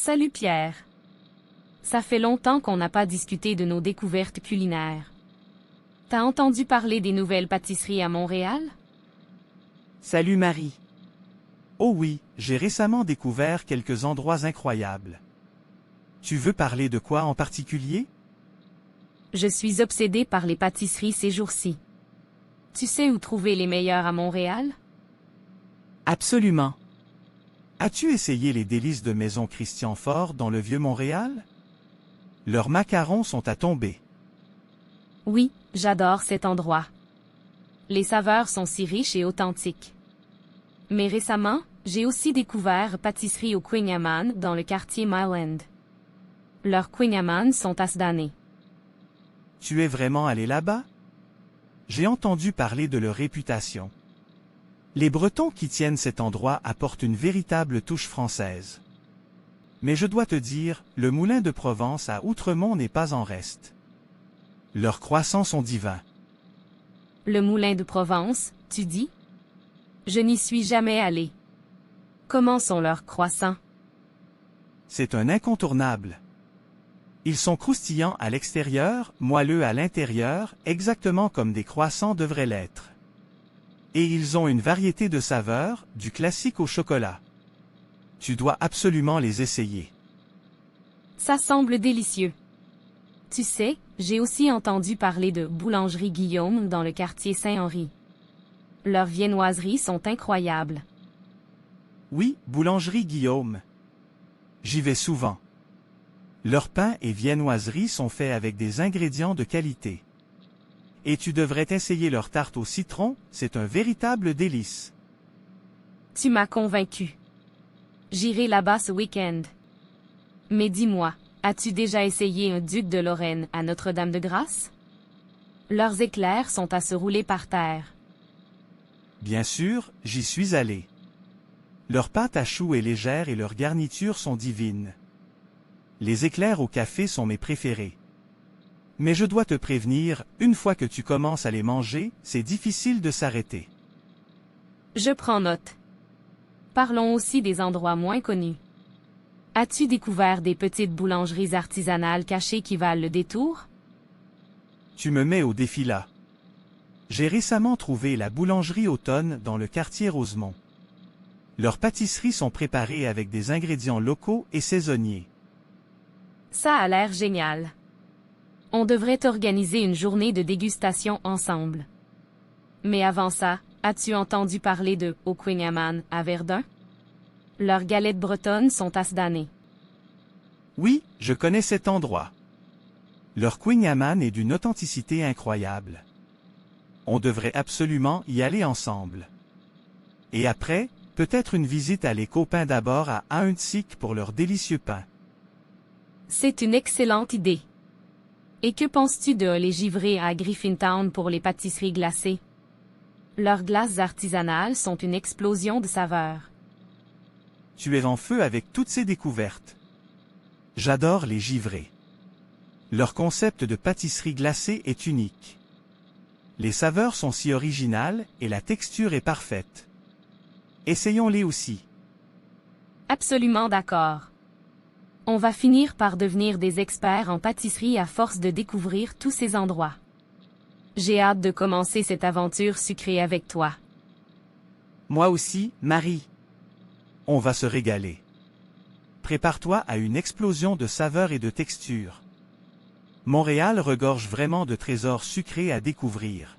Salut Pierre. Ça fait longtemps qu'on n'a pas discuté de nos découvertes culinaires. T'as entendu parler des nouvelles pâtisseries à Montréal? Salut Marie. Oh oui, j'ai récemment découvert quelques endroits incroyables. Tu veux parler de quoi en particulier? Je suis obsédée par les pâtisseries ces jours-ci. Tu sais où trouver les meilleures à Montréal? Absolument. As-tu essayé les délices de Maison Christian Fort dans le Vieux-Montréal? Leurs macarons sont à tomber. Oui, j'adore cet endroit. Les saveurs sont si riches et authentiques. Mais récemment, j'ai aussi découvert pâtisserie au Queen dans le quartier Myland. Leurs Queen sont à se damner. Tu es vraiment allé là-bas? J'ai entendu parler de leur réputation. Les Bretons qui tiennent cet endroit apportent une véritable touche française. Mais je dois te dire, le moulin de Provence à Outremont n'est pas en reste. Leurs croissants sont divins. Le moulin de Provence, tu dis? Je n'y suis jamais allé. Comment sont leurs croissants? C'est un incontournable. Ils sont croustillants à l'extérieur, moelleux à l'intérieur, exactement comme des croissants devraient l'être. Et ils ont une variété de saveurs, du classique au chocolat. Tu dois absolument les essayer. Ça semble délicieux. Tu sais, j'ai aussi entendu parler de Boulangerie Guillaume dans le quartier Saint-Henri. Leurs viennoiseries sont incroyables. Oui, Boulangerie Guillaume. J'y vais souvent. Leurs pains et viennoiseries sont faits avec des ingrédients de qualité. Et tu devrais essayer leur tarte au citron, c'est un véritable délice. Tu m'as convaincu. J'irai là-bas ce week-end. Mais dis-moi, as-tu déjà essayé un Duc de Lorraine à Notre-Dame-de-Grâce? Leurs éclairs sont à se rouler par terre. Bien sûr, j'y suis allé. Leur pâte à choux est légère et leurs garnitures sont divines. Les éclairs au café sont mes préférés. Mais je dois te prévenir, une fois que tu commences à les manger, c'est difficile de s'arrêter. Je prends note. Parlons aussi des endroits moins connus. As-tu découvert des petites boulangeries artisanales cachées qui valent le détour? Tu me mets au défi là. J'ai récemment trouvé la boulangerie Automne dans le quartier Rosemont. Leurs pâtisseries sont préparées avec des ingrédients locaux et saisonniers. Ça a l'air génial. On devrait organiser une journée de dégustation ensemble. Mais avant ça, as-tu entendu parler de Au Queen à Verdun? Leurs galettes bretonnes sont à se damner. Oui, je connais cet endroit. Leur Queen est d'une authenticité incroyable. On devrait absolument y aller ensemble. Et après, peut-être une visite à Les Copains d'abord à Ahuntsic pour leurs délicieux pains. C'est une excellente idée. Et que penses-tu de Les Givrés à Griffintown pour les pâtisseries glacées? Leurs glaces artisanales sont une explosion de saveurs. Tu es en feu avec toutes ces découvertes. J'adore les givrés. Leur concept de pâtisserie glacée est unique. Les saveurs sont si originales et la texture est parfaite. Essayons-les aussi. Absolument d'accord. On va finir par devenir des experts en pâtisserie à force de découvrir tous ces endroits. J'ai hâte de commencer cette aventure sucrée avec toi. Moi aussi, Marie. On va se régaler. Prépare-toi à une explosion de saveurs et de textures. Montréal regorge vraiment de trésors sucrés à découvrir.